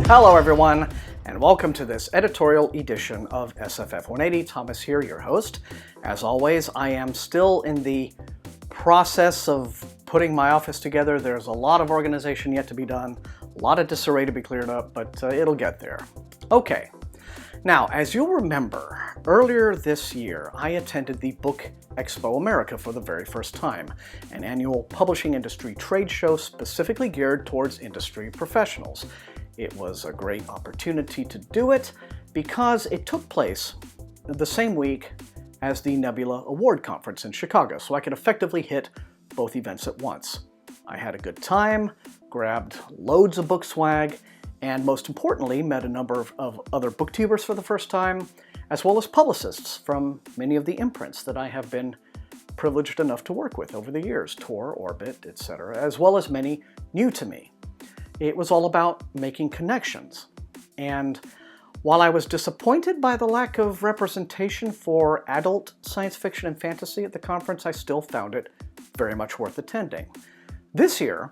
Hello everyone, and welcome to this editorial edition of SFF180. Thomas here, your host. As always, I am still in the process of putting my office together. There's a lot of organization yet to be done, a lot of disarray to be cleared up, but it'll get there. Okay, now as you'll remember, earlier this year I attended the BookExpo America for the very first time, an annual publishing industry trade show specifically geared towards industry professionals. It was a great opportunity to do it because it took place the same week as the Nebula Award Conference in Chicago, so I could effectively hit both events at once. I had a good time, grabbed loads of book swag, and most importantly, met a number of other booktubers for the first time, as well as publicists from many of the imprints that I have been privileged enough to work with over the years, Tor, Orbit, etc., as well as many new to me. It was all about making connections. And while I was disappointed by the lack of representation for adult science fiction and fantasy at the conference, I still found it very much worth attending. This year,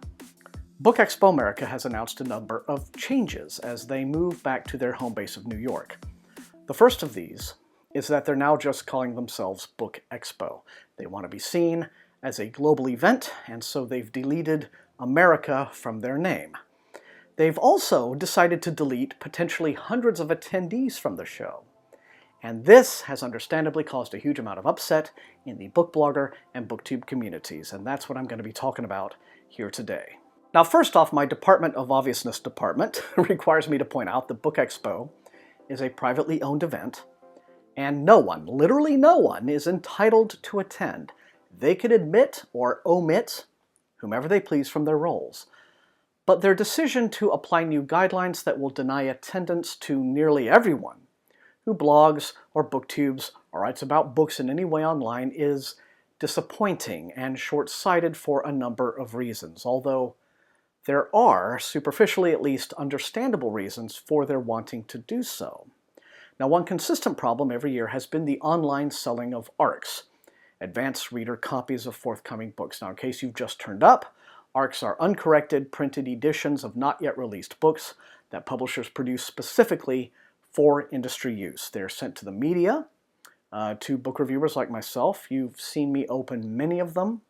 BookExpo America has announced a number of changes as they move back to their home base of New York. The first of these is that they're now just calling themselves BookExpo. They want to be seen as a global event, and so they've deleted America from their name. They've also decided to delete potentially hundreds of attendees from the show. And this has understandably caused a huge amount of upset in the book blogger and booktube communities, and that's what I'm going to be talking about here today. Now, first off, my Department of Obviousness department requires me to point out that BookExpo is a privately owned event, and no one, literally no one, is entitled to attend. They can admit or omit whomever they please from their roles. But their decision to apply new guidelines that will deny attendance to nearly everyone who blogs or booktubes or writes about books in any way online is disappointing and short-sighted for a number of reasons, although there are, superficially at least, understandable reasons for their wanting to do so. Now, one consistent problem every year has been the online selling of ARCs, advanced reader copies of forthcoming books. Now, in case you've just turned up, ARCs are uncorrected, printed editions of not yet released books that publishers produce specifically for industry use. They're sent to the media, to book reviewers like myself. You've seen me open many of them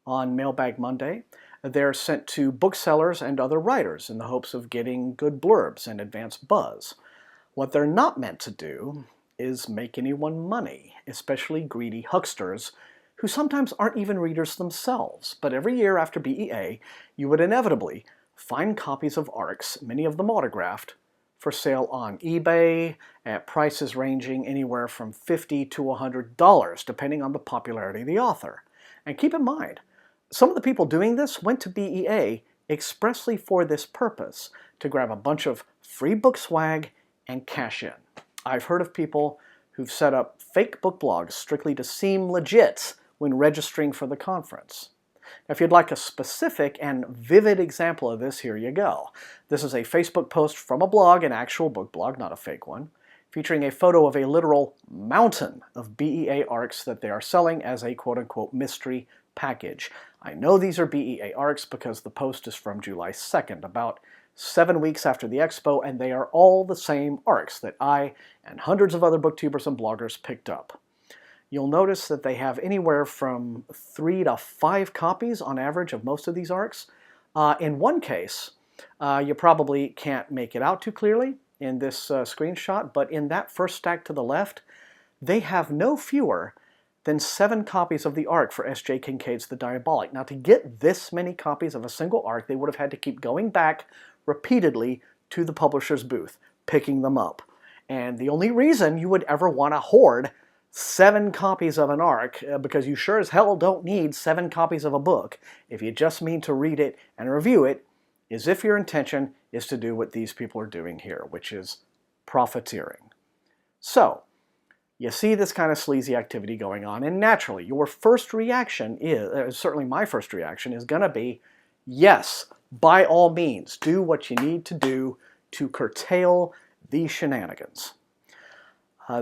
on Mailbag Monday. They're sent to booksellers and other writers in the hopes of getting good blurbs and advance buzz. What they're not meant to do is make anyone money, especially greedy hucksters who sometimes aren't even readers themselves. But every year after BEA, you would inevitably find copies of ARCs, many of them autographed, for sale on eBay at prices ranging anywhere from $50 to $100, depending on the popularity of the author. And keep in mind, some of the people doing this went to BEA expressly for this purpose, to grab a bunch of free book swag and cash in. I've heard of people who've set up fake book blogs strictly to seem legit when registering for the conference. Now, if you'd like a specific and vivid example of this, here you go. This is a Facebook post from a blog, an actual book blog, not a fake one, featuring a photo of a literal mountain of BEA ARCs that they are selling as a quote-unquote mystery package. I know these are BEA ARCs because the post is from July 2nd, about 7 weeks after the expo, and they are all the same ARCs that I and hundreds of other booktubers and bloggers picked up. You'll notice that they have anywhere from 3 to 5 copies on average of most of these ARCs. In one case, you probably can't make it out too clearly in this screenshot, but in that first stack to the left, they have no fewer than 7 copies of the ARC for S.J. Kincaid's The Diabolic. Now, to get this many copies of a single ARC, they would have had to keep going back repeatedly to the publisher's booth, picking them up. And the only reason you would ever want to hoard 7 copies of an ARC, because you sure as hell don't need 7 copies of a book if you just mean to read it and review it, is if your intention is to do what these people are doing here, which is profiteering. So, you see this kind of sleazy activity going on, and naturally, your first reaction is, certainly my first reaction, is going to be, yes, by all means, do what you need to do to curtail these shenanigans.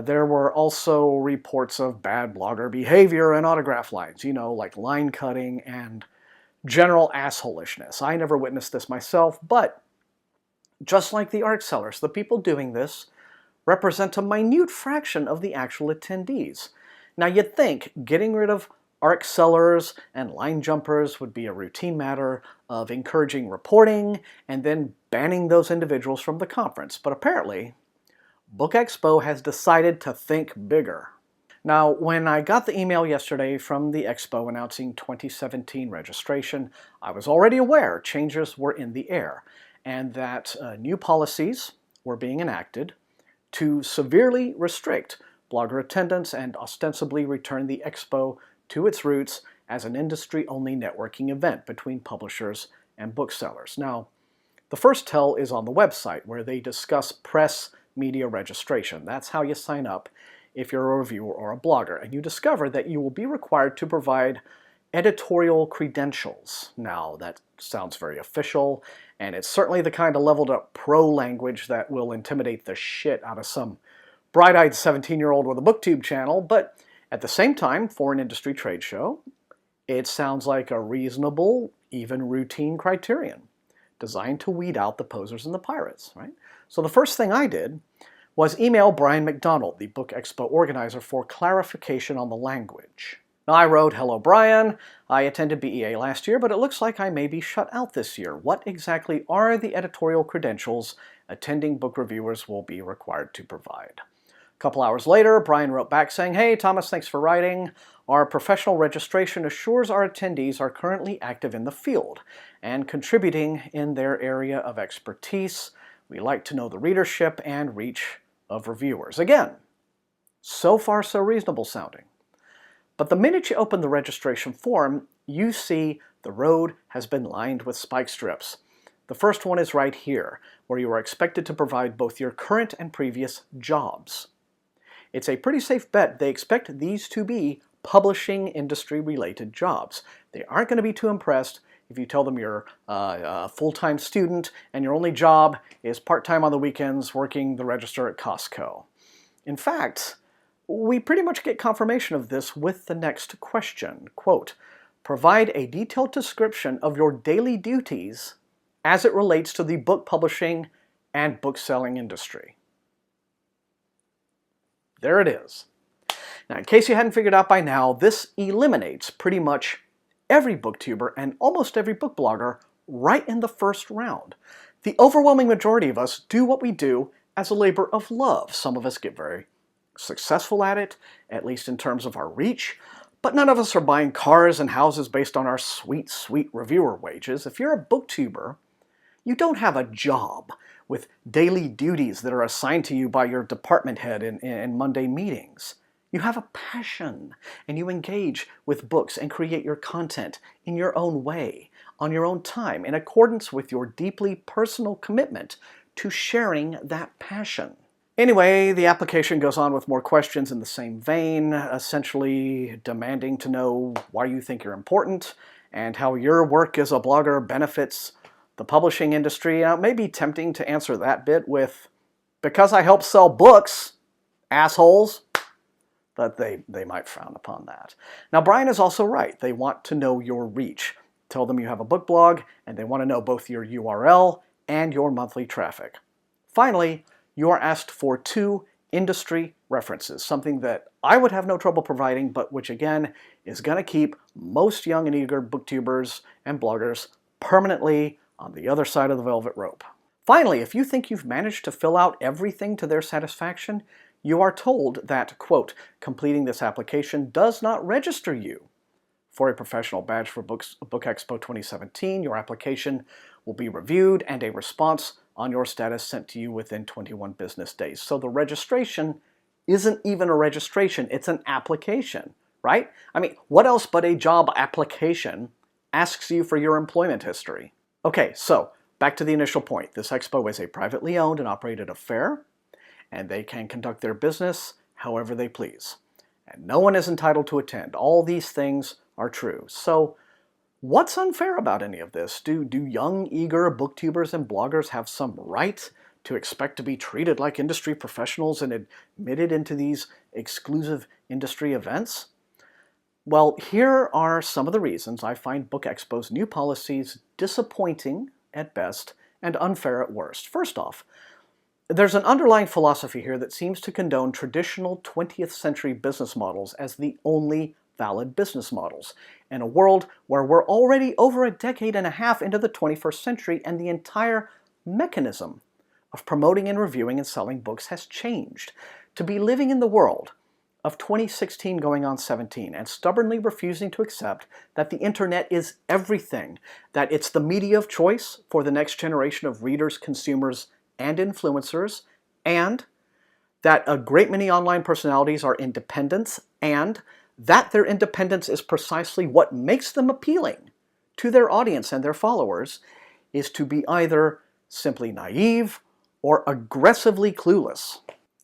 There were also reports of bad blogger behavior and autograph lines, you know, like line cutting and general assholishness. I never witnessed this myself, but Just like the art sellers, the people doing this represent a minute fraction of the actual attendees. Now you'd think getting rid of ARC sellers and line jumpers would be a routine matter of encouraging reporting and then banning those individuals from the conference, but apparently BookExpo has decided to think bigger. Now, when I got the email yesterday from the expo announcing 2017 registration, I was already aware changes were in the air and that new policies were being enacted to severely restrict blogger attendance and ostensibly return the expo to its roots as an industry-only networking event between publishers and booksellers. Now, the first tell is on the website where they discuss press media registration. That's how you sign up if you're a reviewer or a blogger, and you discover that you will be required to provide editorial credentials. Now, that sounds very official, and it's certainly the kind of leveled up pro language that will intimidate the shit out of some bright-eyed 17-year-old with a booktube channel, but at the same time, for an industry trade show, it sounds like a reasonable, even routine criterion designed to weed out the posers and the pirates, right? So the first thing I did was email Brian McDonald, the BookExpo organizer, for clarification on the language. Now, I wrote, "Hello, Brian. I attended BEA last year, but it looks like I may be shut out this year. What exactly are the editorial credentials attending book reviewers will be required to provide?" A couple hours later, Brian wrote back saying, "Hey, Thomas, thanks for writing. Our professional registration assures our attendees are currently active in the field and contributing in their area of expertise. We like to know the readership and reach of reviewers." Again, so far so reasonable sounding. But the minute you open the registration form, you see the road has been lined with spike strips. The first one is right here, where you are expected to provide both your current and previous jobs. It's a pretty safe bet they expect these to be publishing industry-related jobs. They aren't going to be too impressed if you tell them you're a full-time student and your only job is part-time on the weekends working the register at Costco. In fact, we pretty much get confirmation of this with the next question. Quote, "Provide a detailed description of your daily duties as it relates to the book publishing and book selling industry." There it is. Now, in case you hadn't figured out by now, this eliminates pretty much every booktuber and almost every book blogger right in the first round. The overwhelming majority of us do what we do as a labor of love. Some of us get very successful at least in terms of our reach, but none of us are buying cars and houses based on our sweet, sweet reviewer wages. If you're a booktuber, you don't have a job with daily duties that are assigned to you by your department head in Monday meetings. You have a passion, and you engage with books and create your content in your own way, on your own time, in accordance with your deeply personal commitment to sharing that passion. Anyway, the application goes on with more questions in the same vein, essentially demanding to know why you think you're important and how your work as a blogger benefits the publishing industry. It may be tempting to answer that bit with, "Because I help sell books, assholes." But they might frown upon that. Now, Brian is also right. They want to know your reach. Tell them you have a book blog, and they want to know both your URL and your monthly traffic. Finally, you are asked for 2 industry references, something that I would have no trouble providing, but which again is going to keep most young and eager booktubers and bloggers permanently on the other side of the velvet rope. Finally, if you think you've managed to fill out everything to their satisfaction, you are told that, quote, "Completing this application does not register you for a professional badge for BookExpo 2017. Your application will be reviewed and a response on your status sent to you within 21 business days." So the registration isn't even a registration, it's an application, right? I mean, what else but a job application asks you for your employment history? Okay, so back to the initial point. This expo is a privately owned and operated affair, and they can conduct their business however they please. And no one is entitled to attend. All these things are true. So what's unfair about any of this? Do young, eager booktubers and bloggers have some right to expect to be treated like industry professionals and admitted into these exclusive industry events? Well, here are some of the reasons I find BookExpo's new policies disappointing at best and unfair at worst. First off, there's an underlying philosophy here that seems to condone traditional 20th century business models as the only valid business models, in a world where we're already over a decade and a half into the 21st century and the entire mechanism of promoting and reviewing and selling books has changed. To be living in the world of 2016 going on 17 and stubbornly refusing to accept that the internet is everything, that it's the media of choice for the next generation of readers, consumers, and influencers, and that a great many online personalities are independents, and that their independence is precisely what makes them appealing to their audience and their followers, is to be either simply naive or aggressively clueless.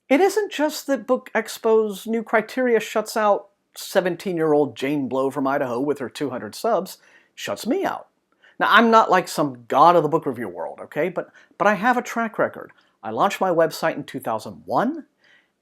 It isn't just that BookExpo's new criteria shuts out 17-year-old Jane Blow from Idaho with her 200 subs, shuts me out. Now, I'm not like some god of the book review world, okay? But I have a track record. I launched my website in 2001,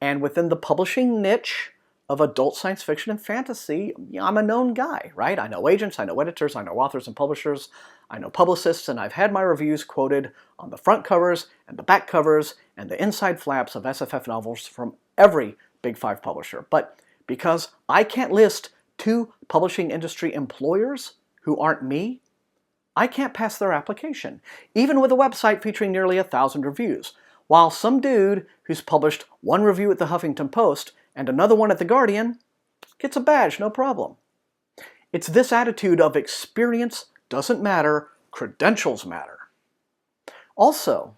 and within the publishing niche of adult science fiction and fantasy, I'm a known guy, right? I know agents, I know editors, I know authors and publishers, I know publicists, and I've had my reviews quoted on the front covers and the back covers and the inside flaps of SFF novels from every Big Five publisher. But because I can't list 2 publishing industry employers who aren't me, I can't pass their application, even with a website featuring nearly 1,000 reviews, while some dude who's published 1 review at the Huffington Post and another one at The Guardian gets a badge, no problem. It's this attitude of experience doesn't matter, credentials matter. Also,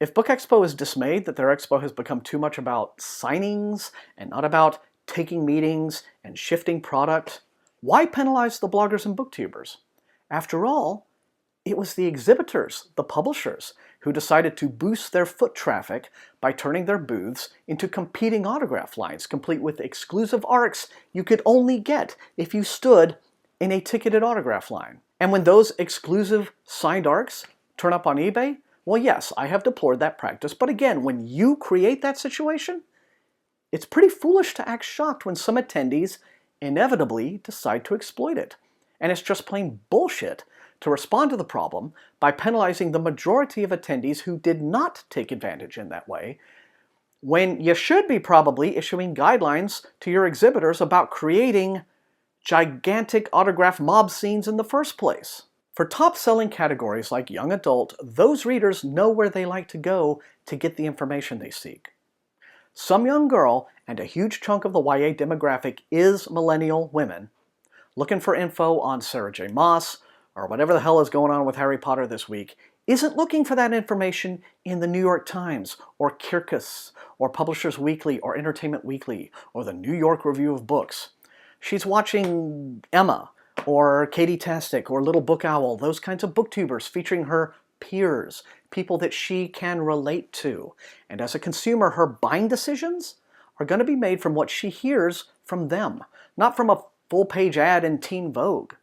if BookExpo is dismayed that their expo has become too much about signings and not about taking meetings and shifting product, why penalize the bloggers and booktubers? After all, it was the exhibitors, the publishers, who decided to boost their foot traffic by turning their booths into competing autograph lines, complete with exclusive arcs you could only get if you stood in a ticketed autograph line. And when those exclusive signed arcs turn up on eBay, well, yes, I have deplored that practice, but again, when you create that situation, it's pretty foolish to act shocked when some attendees inevitably decide to exploit it. And it's just plain bullshit to respond to the problem by penalizing the majority of attendees who did not take advantage in that way, when you should be probably issuing guidelines to your exhibitors about creating gigantic autograph mob scenes in the first place. For top-selling categories like young adult, those readers know where they like to go to get the information they seek. Some young girl, and a huge chunk of the YA demographic is millennial women, looking for info on Sarah J. Maas, or whatever the hell is going on with Harry Potter this week, isn't looking for that information in the New York Times, or Kirkus, or Publishers Weekly, or Entertainment Weekly, or the New York Review of Books. She's watching Emma, or Katie Tastic, or Little Book Owl, those kinds of booktubers featuring her peers, people that she can relate to. And as a consumer, her buying decisions are going to be made from what she hears from them, not from a full-page ad in Teen Vogue.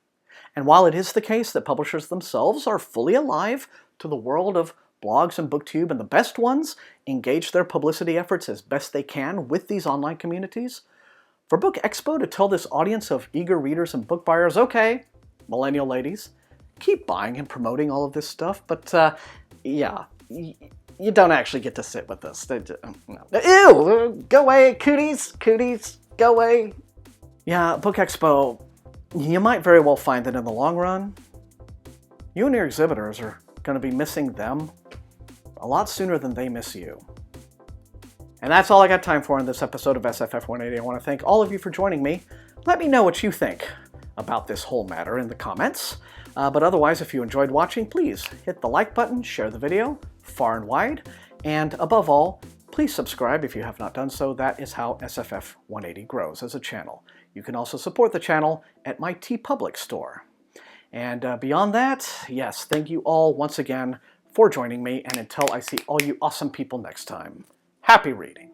And while it is the case that publishers themselves are fully alive to the world of blogs and booktube, and the best ones engage their publicity efforts as best they can with these online communities, for BookExpo to tell this audience of eager readers and book buyers, okay, millennial ladies, keep buying and promoting all of this stuff, but yeah, you don't actually get to sit with us. No. Ew! Go away, cooties! Cooties, go away! Yeah, BookExpo, you might very well find that in the long run, you and your exhibitors are going to be missing them a lot sooner than they miss you. And that's all I got time for in this episode of SFF180. I want to thank all of you for joining me. Let me know what you think about this whole matter in the comments. But otherwise, if you enjoyed watching, please hit the like button, share the video far and wide, and above all, please subscribe if you have not done so. That is how SFF180 grows as a channel. You can also support the channel at my TeePublic store. And beyond that, yes, thank you all once again for joining me, and until I see all you awesome people next time, happy reading.